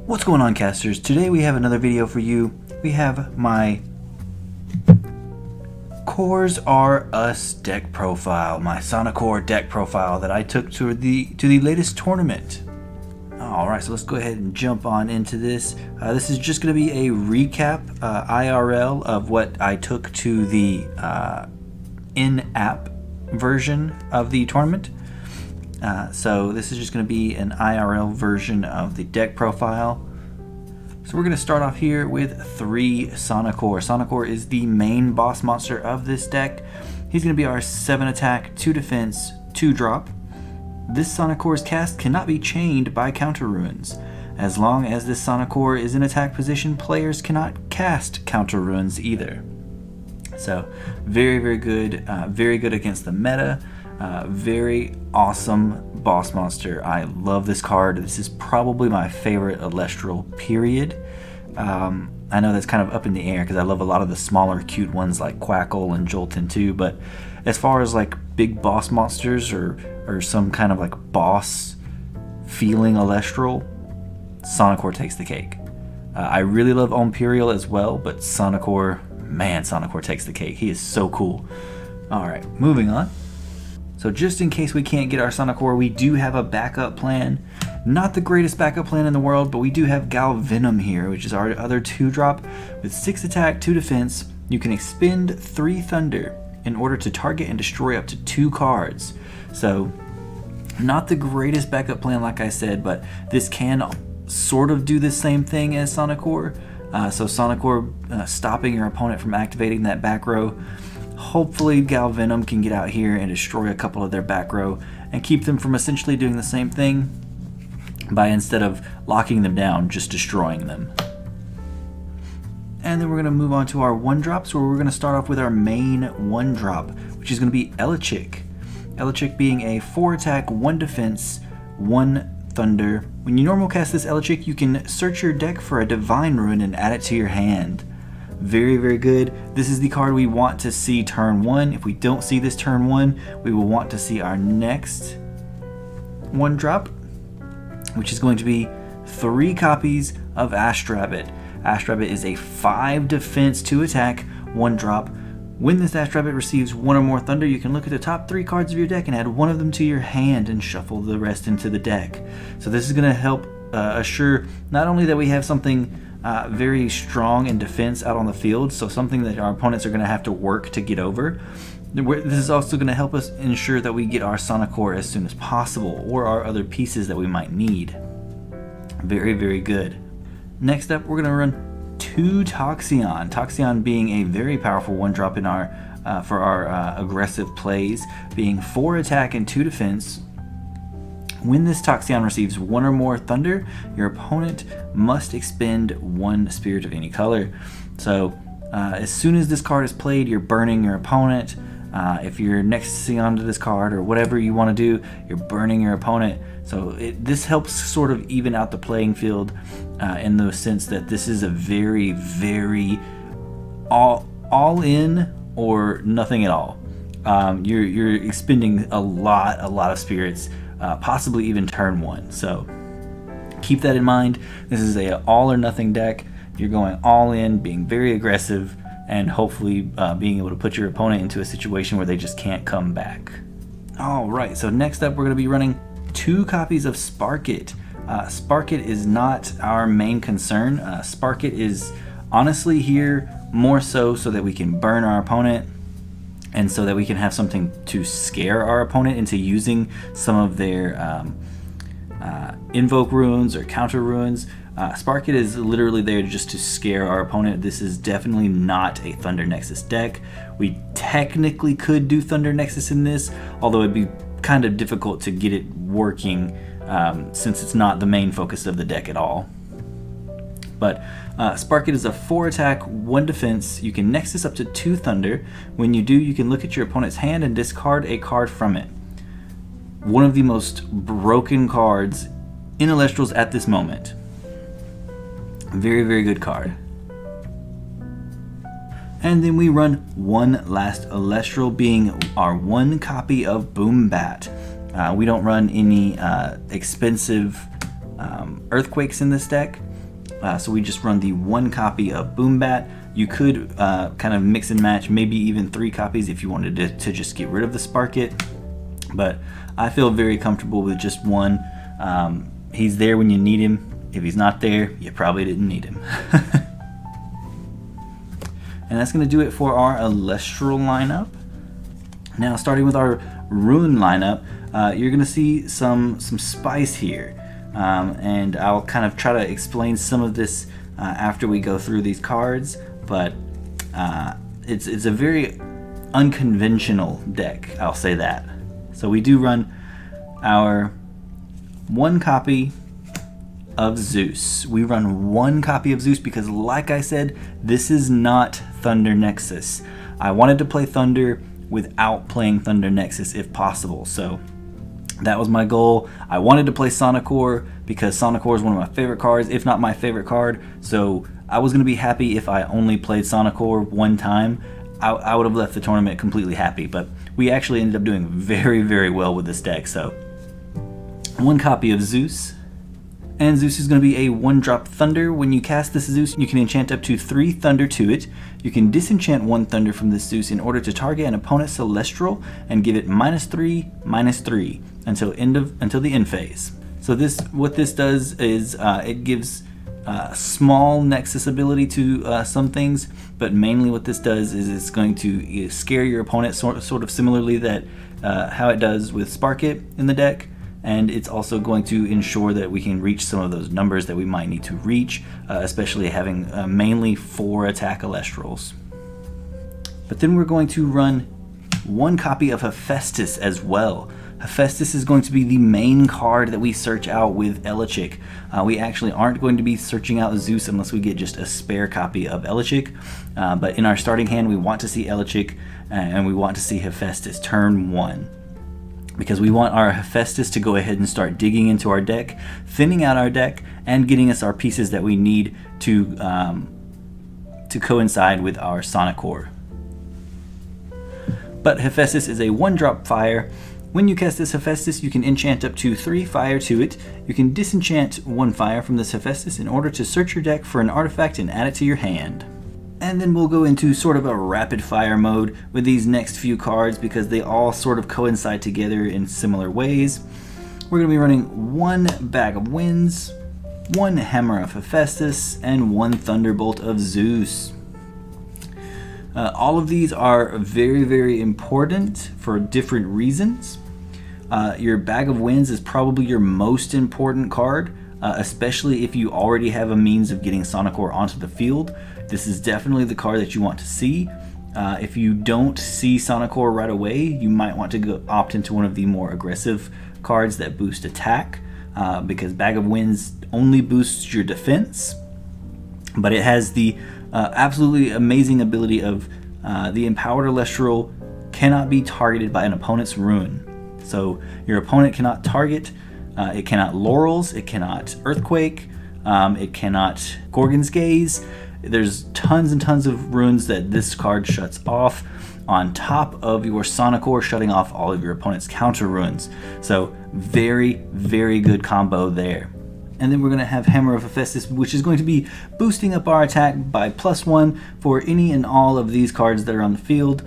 What's going on, casters? Today we have another video for you. We have my Cores'R'Us deck profile, my Sonicore deck profile that I took to the latest tournament. Alright, so let's go ahead and jump on into this. This is just going to be a recap IRL of what I took to the in-app version of the tournament. So this is just going to be an IRL version of the deck profile. So we're going to start off here with 3 Sonicore. Sonicore is the main boss monster of this deck. He's going to be our 7 attack, 2 defense, 2 drop. This Sonicore's cast cannot be chained by counter runes. As long as this Sonicore is in attack position, players cannot cast counter runes either. So very good against the meta. Very awesome boss monster. I love this card. This is probably my favorite Elestral, period. I know that's kind of up in the air because I love a lot of the smaller cute ones like Quackle and Jolton too, but as far as like big boss monsters or some kind of like boss feeling Elestral, Sonicore takes the cake. I really love Imperial as well, but Sonicore, man, Sonicore takes the cake. He is so cool. Alright, moving on. So just in case we can't get our Sonicore, we do have a backup plan. Not the greatest backup plan in the world, but we do have Galvenom here, which is our other 2-drop. With 6 attack, 2 defense, you can expend 3 Thunder in order to target and destroy up to 2 cards. So not the greatest backup plan, like I said, but this can sort of do the same thing as Sonicore. So Sonicore stopping your opponent from activating that back row. Hopefully Galvenom can get out here and destroy a couple of their back row and keep them from essentially doing the same thing by, instead of locking them down, just destroying them. And then we're going to move on to our 1-drops, where we're going to start off with our main 1-drop, which is going to be Elechick. Elechick being a 4 attack, 1 defense, 1 thunder. When you normal cast this Elechick, you can search your deck for a divine rune and add it to your hand. Very good. This is the card we want to see turn 1. If we don't see this turn 1, we will want to see our next 1-drop, which is going to be 3 copies of Astrabbit. Astrabbit is a 5 defense, 2 attack, 1 drop. When this Astrabbit receives 1 or more thunder, you can look at the top 3 cards of your deck and add 1 of them to your hand and shuffle the rest into the deck. So this is going to help assure not only that we have something very strong in defense out on the field, so something that our opponents are going to have to work to get over. This is also going to help us ensure that we get our Sonicore as soon as possible, or our other pieces that we might need. Very good. Next up, we're going to run 2 Toxeon. Toxeon being a very powerful 1-drop in our for our aggressive plays, being 4 attack and 2 defense. When this Toxeon receives 1 or more thunder, your opponent must expend 1 spirit of any color. So as soon as this card is played, you're burning your opponent. If you're Nexeon to this card or whatever you want to do, you're burning your opponent. So this helps sort of even out the playing field in the sense that this is a very all in or nothing at all. You're expending a lot of spirits. Possibly even turn 1. So keep that in mind. This is a all or nothing deck. You're going all in, being very aggressive, and hopefully being able to put your opponent into a situation where they just can't come back. Alright, so next up we're going to be running 2 copies of Sparkit. Sparkit is not our main concern. Sparkit is honestly here more so that we can burn our opponent, and so that we can have something to scare our opponent into using some of their invoke runes or counter runes. Sparkit is literally there just to scare our opponent. This is definitely not a Thunder Nexus deck. We technically could do Thunder Nexus in this, although it'd be kind of difficult to get it working since it's not the main focus of the deck at all. But Sparkit is a 4 attack, 1 defense. You can Nexus up to 2 thunder. When you do, you can look at your opponent's hand and discard a card from it. One of the most broken cards in Elestrals at this moment. Very good card. And then we run 1 last Elestral, being our 1 copy of Boombat. We don't run any expensive earthquakes in this deck. so we just run the 1 copy of Boombat. You could kind of mix and match, maybe even 3 copies if you wanted to just get rid of the Sparkit. But I feel very comfortable with just 1. He's there when you need him. If he's not there, you probably didn't need him. And that's going to do it for our Elestral lineup. Now, starting with our Rune lineup, you're going to see some spice here. And I'll kind of try to explain some of this after we go through these cards. But it's a very unconventional deck, I'll say that. So we do run our 1 copy of Zeus. We run 1 copy of Zeus because, like I said, this is not Thunder Nexus. I wanted to play Thunder without playing Thunder Nexus if possible, so that was my goal. I wanted to play Sonicore because Sonicore is one of my favorite cards, if not my favorite card, so I was going to be happy if I only played Sonicore 1 time. I would have left the tournament completely happy, but we actually ended up doing very, very well with this deck. So 1 copy of Zeus. And Zeus is going to be a 1-drop Thunder. When you cast this Zeus, you can enchant up to 3 Thunder to it. You can disenchant 1 Thunder from this Zeus in order to target an opponent's Celestial and give it -3/-3 until the end phase. So what this does is it gives small Nexus ability to some things, but mainly what this does is it's going to scare your opponent sort of similarly that how it does with Sparkit in the deck. And it's also going to ensure that we can reach some of those numbers that we might need to reach, especially having mainly 4 attack Elestrals. But then we're going to run 1 copy of Hephaestus as well. Hephaestus is going to be the main card that we search out with Elechick. We actually aren't going to be searching out Zeus unless we get just a spare copy of Elechick. But in our starting hand, we want to see Elechick and we want to see Hephaestus turn 1. Because we want our Hephaestus to go ahead and start digging into our deck, thinning out our deck, and getting us our pieces that we need to coincide with our Sonicore. But Hephaestus is a 1-drop fire. When you cast this Hephaestus, you can enchant up to 3 fire to it. You can disenchant 1 fire from this Hephaestus in order to search your deck for an artifact and add it to your hand. And then we'll go into sort of a rapid fire mode with these next few cards because they all sort of coincide together in similar ways. We're going to be running 1 Bag of Winds, 1 Hammer of Hephaestus, and 1 Thunderbolt of Zeus. All of these are very, very important for different reasons. Your Bag of Winds is probably your most important card, especially if you already have a means of getting Sonicore onto the field. This is definitely the card that you want to see. If you don't see Sonicore right away, you might want to opt into one of the more aggressive cards that boost attack, because Bag of Winds only boosts your defense, but it has the absolutely amazing ability of the Empowered Elestral cannot be targeted by an opponent's rune. So your opponent cannot target, it cannot Laurels, it cannot Earthquake, it cannot Gorgon's Gaze. There's tons and tons of runes that this card shuts off on top of your Sonicore shutting off all of your opponent's counter runes. So very, very good combo there. And then we're going to have Hammer of Hephaestus, which is going to be boosting up our attack by +1 for any and all of these cards that are on the field.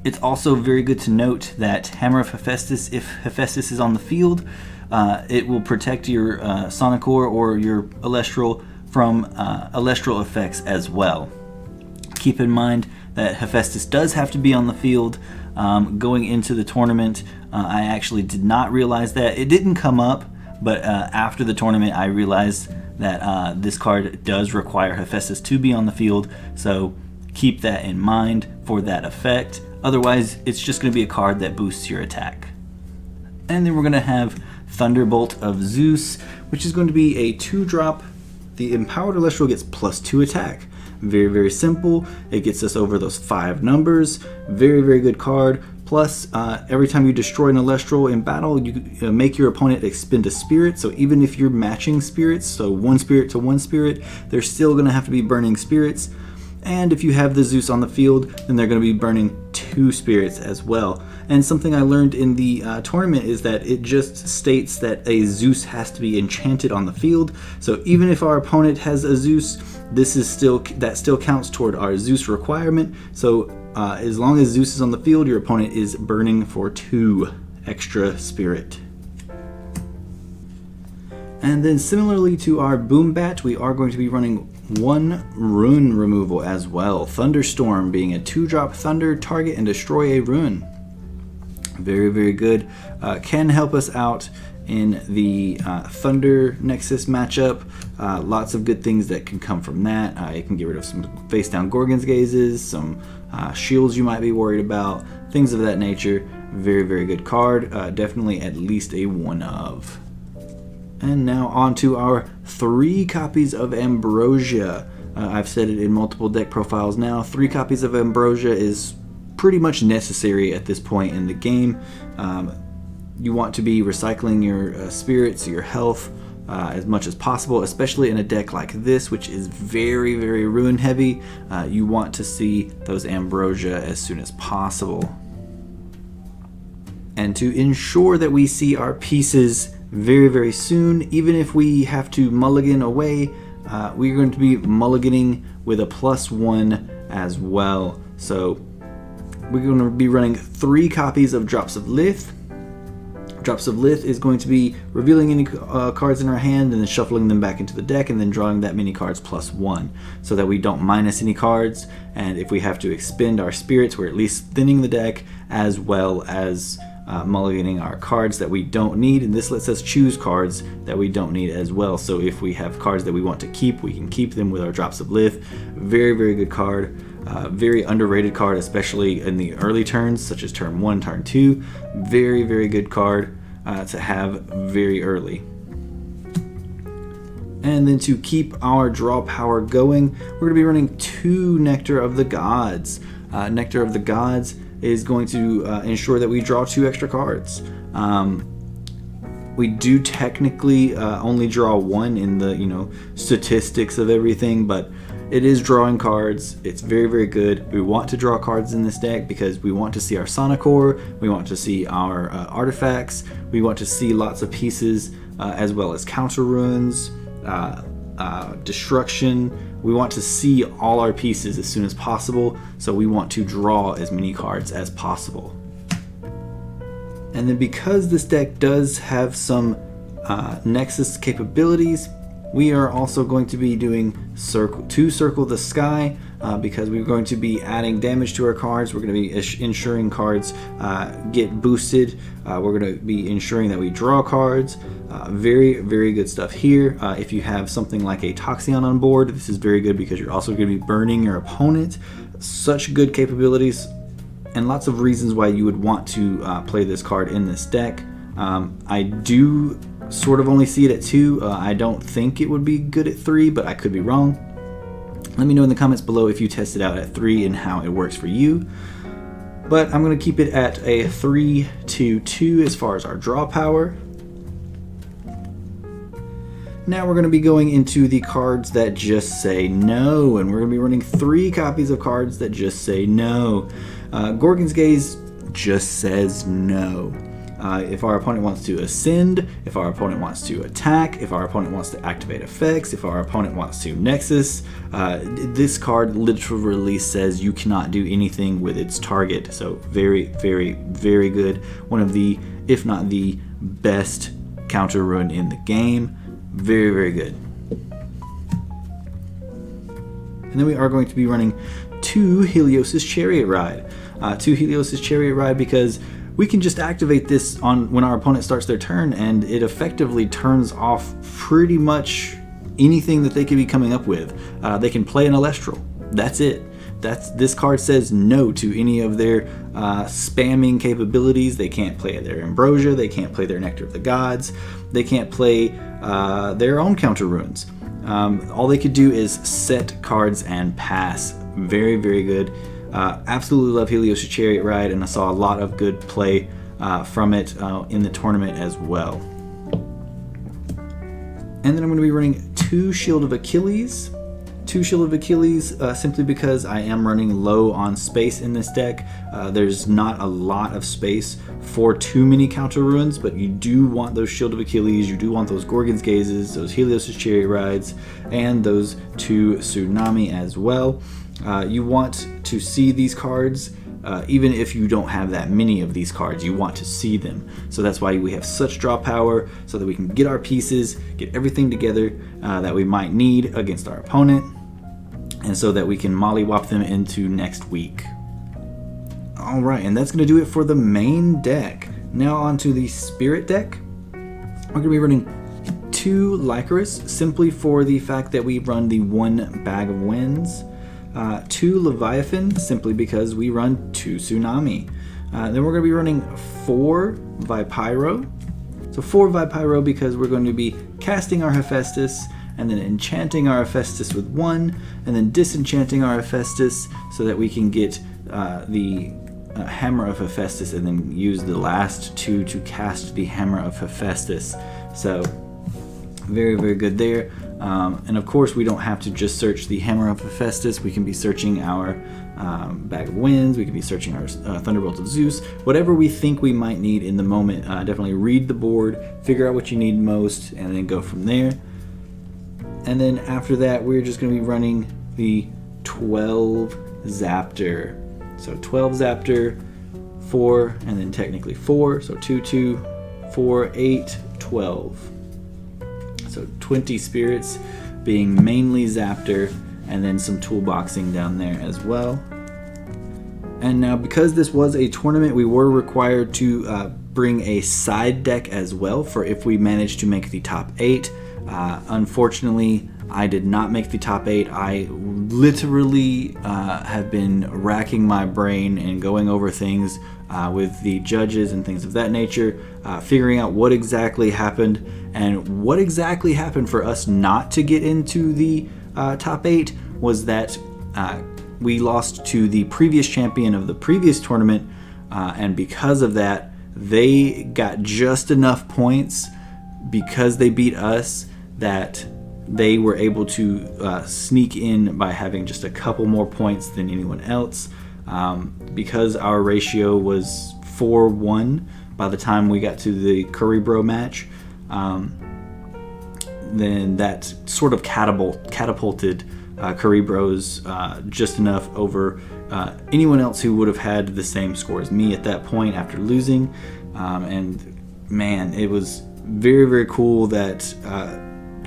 It's also very good to note that Hammer of Hephaestus, if Hephaestus is on the field, it will protect your Sonicore or your Elestral from Elestral effects as well. Keep in mind that Hephaestus does have to be on the field going into the tournament. I actually did not realize that. It didn't come up, but after the tournament I realized that this card does require Hephaestus to be on the field, so keep that in mind for that effect. Otherwise, it's just going to be a card that boosts your attack. And then we're going to have Thunderbolt of Zeus, which is going to be a 2-drop. The Empowered Elestral gets +2 attack. Very, very simple. It gets us over those 5 numbers. Very, very good card. Plus, every time you destroy an Elestral in battle, you make your opponent expend a spirit. So even if you're matching spirits, so 1 spirit to 1 spirit, they're still going to have to be burning spirits. And if you have the Zeus on the field, then they're going to be burning 2 spirits as well. And something I learned in the tournament is that it just states that a Zeus has to be enchanted on the field. So even if our opponent has a Zeus, that still counts toward our Zeus requirement. So as long as Zeus is on the field, your opponent is burning for 2 extra spirit. And then similarly to our Boom Bat, we are going to be running 1 rune removal as well. Thunderstorm being a 2-drop thunder, target and destroy a rune. Very, very good. Can help us out in the Thunder Nexus matchup. Lots of good things that can come from that. It can get rid of some face down Gorgon's Gazes, some shields you might be worried about, things of that nature. Very, very good card. Definitely at least a 1 of. And now on to our 3 copies of Ambrosia. I've said it in multiple deck profiles now. 3 copies of Ambrosia is pretty much necessary at this point in the game. You want to be recycling your spirits, your health, as much as possible, especially in a deck like this, which is very, very rune heavy. You want to see those Ambrosia as soon as possible. And to ensure that we see our pieces very, very soon, even if we have to mulligan away, we're going to be mulliganing with a +1 as well. So we're going to be running 3 copies of Drops of Lith. Drops of Lith is going to be revealing any cards in our hand and then shuffling them back into the deck and then drawing that many cards +1 so that we don't minus any cards. And if we have to expend our spirits, we're at least thinning the deck as well as mulliganing our cards that we don't need, and this lets us choose cards that we don't need as well. So if we have cards that we want to keep, we can keep them with our Drops of Lith. Very, very good card. Very underrated card, especially in the early turns, such as turn 1, turn 2. Very, very good card to have very early. And then to keep our draw power going, we're going to be running 2 Nectar of the Gods. Nectar of the Gods is going to ensure that we draw 2 extra cards. We do technically only draw 1 in the statistics of everything, but it is drawing cards. It's very, very good. We want to draw cards in this deck because we want to see our Sonicore, we want to see our artifacts, we want to see lots of pieces as well as counter runes, destruction. We want to see all our pieces as soon as possible, so we want to draw as many cards as possible. And then because this deck does have some Nexus capabilities, we are also going to be doing Circle the Sky because we're going to be adding damage to our cards. We're going to be ensuring cards get boosted. We're going to be ensuring that we draw cards. Very, very good stuff here. If you have something like a Toxion on board, this is very good because you're also going to be burning your opponent. Such good capabilities and lots of reasons why you would want to play this card in this deck. I do sort of only see it at 2. I don't think it would be good at 3, but I could be wrong. Let me know in the comments below if you test it out at 3 and how it works for you. But I'm going to keep it at a 3-2-2 as far as our draw power. Now we're going to be going into the cards that just say no, and we're going to be running 3 copies of cards that just say no. Gorgon's Gaze just says no. If our opponent wants to ascend, if our opponent wants to attack, if our opponent wants to activate effects, if our opponent wants to Nexus, this card literally says you cannot do anything with its target. So very, very, very good. One of the, if not the best counter rune in the game. Very, very good. And then we are going to be running 2 Helios' Chariot Ride. 2 Helios' Chariot Ride because we can just activate this on when our opponent starts their turn, and it effectively turns off pretty much anything that they could be coming up with. They can play an Elestral. That's it. This card says no to any of their spamming capabilities. They can't play their Ambrosia. They can't play their Nectar of the Gods. They can't play their own counter runes. All they could do is set cards and pass. Very, very good. Absolutely love Helios' Chariot Ride, and I saw a lot of good play from it in the tournament as well. And then I'm going to be running 2 Shield of Achilles, 2 Shield of Achilles, simply because I am running low on space in this deck. There's not a lot of space for too many counter ruins, but you do want those Shield of Achilles, you do want those Gorgon's Gazes, those Helios' Chariot Rides, and those 2 Tsunami as well. You want to see these cards. Even if you don't have that many of these cards, you want to see them. So that's why we have such draw power, so that we can get our pieces, get everything together that we might need against our opponent, and so that we can mollywop them into next week. Alright, and that's going to do it for the main deck. Now on to the Spirit deck. We're going to be running 2 Cores'R'Us, simply for the fact that we run the 1 Bag of Winds. 2 Leviathan, simply because we run 2 Tsunami. Then we're going to be running 4 Vipyro. So 4 Vipyro because we're going to be casting our Hephaestus, and then enchanting our Hephaestus with 1, and then disenchanting our Hephaestus so that we can get the Hammer of Hephaestus, and then use the last 2 to cast the Hammer of Hephaestus. So very, very good there. And of course, we don't have to just search the Hammer of Hephaestus. We can be searching our Bag of Winds. We can be searching our Thunderbolt of Zeus. Whatever we think we might need in the moment. Definitely read the board, figure out what you need most, and then go from there. And then after that, we're just going to be running the 12 Zaptor. So 12 Zaptor, 4, and then technically 4. So 2, 2, 4, 8, 12. So 20 spirits, being mainly Zaptor, and then some toolboxing down there as well. And now, because this was a tournament, we were required to bring a side deck as well for if we managed to make the top 8. Unfortunately, I did not make the top 8. I literally have been racking my brain and going over things with the judges and things of that nature, figuring out what exactly happened, and what exactly happened for us not to get into the top 8 was that we lost to the previous champion of the previous tournament, and because of that, they got just enough points because they beat us that they were able to sneak in by having just a couple more points than anyone else. Because our ratio was 4-1 by the time we got to the Cores'R'Us match, then that sort of catapulted Cores'R'Us just enough over anyone else who would have had the same score as me at that point after losing. And man, it was very, very cool that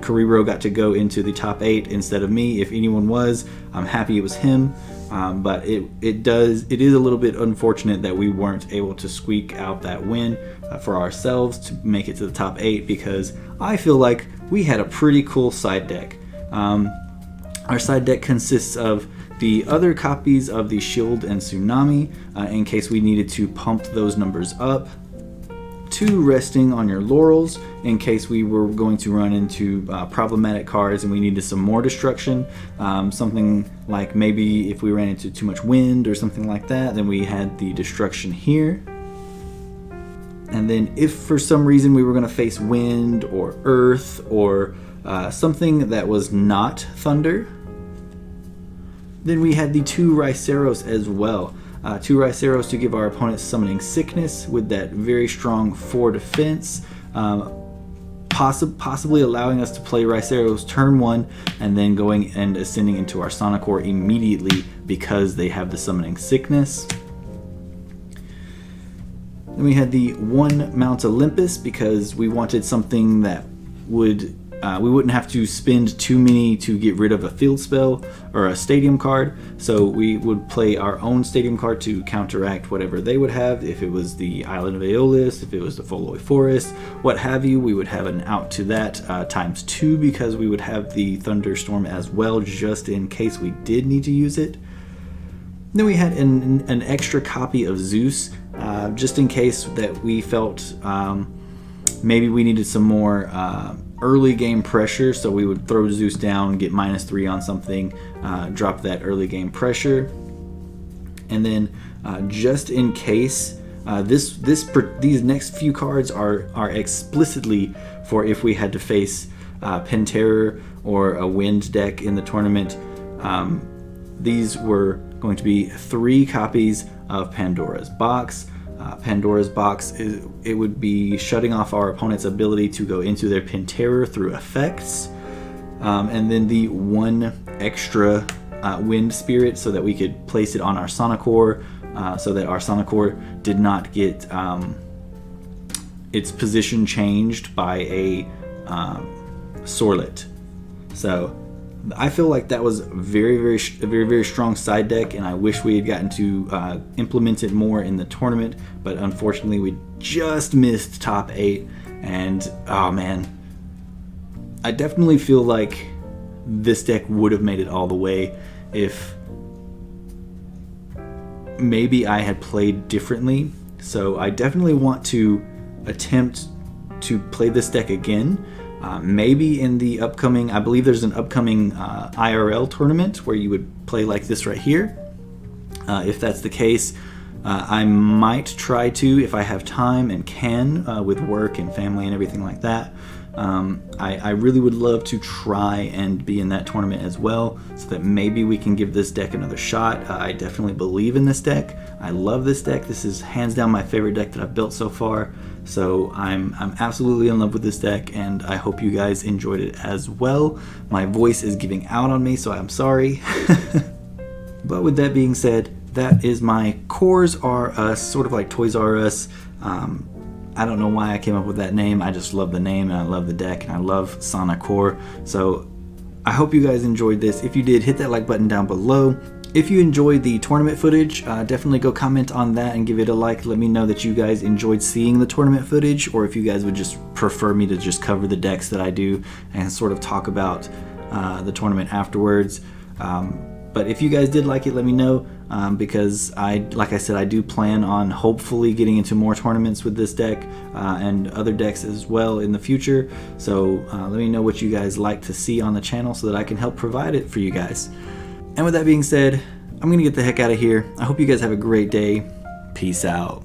Cores'R'Us got to go into the top 8 instead of me. If anyone was, I'm happy it was him. But it is a little bit unfortunate that we weren't able to squeak out that win for ourselves to make it to the top 8, because I feel like we had a pretty cool side deck. Our side deck consists of the other copies of the Shield and Tsunami in case we needed to pump those numbers up. 2 resting on your laurels in case we were going to run into problematic cards and we needed some more destruction. Something like maybe if we ran into too much wind or something like that, then we had the destruction here. And then if for some reason we were going to face wind or earth or something that was not thunder, then we had the 2 Cores'R'Us as well. 2 Cores'R'Us to give our opponent Summoning Sickness with that very strong 4 defense, possibly allowing us to play Cores'R'Us turn 1 and then going and ascending into our Sonicore immediately because they have the Summoning Sickness. Then we had the 1 Mount Olympus because we wanted something that would we wouldn't have to spend too many to get rid of a field spell or a stadium card, so we would play our own stadium card to counteract whatever they would have. If it was the Island of Aeolus, if it was the Foloi Forest, what have you, we would have an out to that times 2 because we would have the Thunderstorm as well, just in case we did need to use it. Then we had an extra copy of Zeus, just in case that we felt maybe we needed some more early game pressure, so we would throw Zeus down, get -3 on something, drop that early game pressure, and then just in case, these next few cards are explicitly for if we had to face Penterror or a wind deck in the tournament. These were going to be 3 copies of Pandora's Box. Pandora's Box, it would be shutting off our opponent's ability to go into their pin terror through effects. And then the 1 extra wind spirit so that we could place it on our Sonicore, so that our Sonicore did not get its position changed by a Sorlet. So I feel like that was a very strong side deck, and I wish we had gotten to implement it more in the tournament, but unfortunately we just missed top 8, and oh man, I definitely feel like this deck would have made it all the way if maybe I had played differently. So I definitely want to attempt to play this deck again. Maybe in the upcoming, I believe there's an upcoming IRL tournament where you would play like this right here. If that's the case, I might try to, if I have time and can, with work and family and everything like that. I really would love to try and be in that tournament as well, so that maybe we can give this deck another shot. I definitely believe in this deck. I love this deck. This is hands down my favorite deck that I've built so far. So I'm absolutely in love with this deck, and I hope you guys enjoyed it as well. My voice is giving out on me, so I'm sorry. But with that being said, that is my Cores'R'Us, sort of like Toys R Us. I don't know why I came up with that name. I just love the name, and I love the deck, and I love Sonicore. So I hope you guys enjoyed this. If you did, hit that like button down below. If you enjoyed the tournament footage, definitely go comment on that and give it a like. Let me know that you guys enjoyed seeing the tournament footage, or if you guys would just prefer me to just cover the decks that I do and sort of talk about the tournament afterwards. But if you guys did like it, let me know, because like I said, I do plan on hopefully getting into more tournaments with this deck and other decks as well in the future. So let me know what you guys like to see on the channel so that I can help provide it for you guys. And with that being said, I'm gonna get the heck out of here. I hope you guys have a great day. Peace out.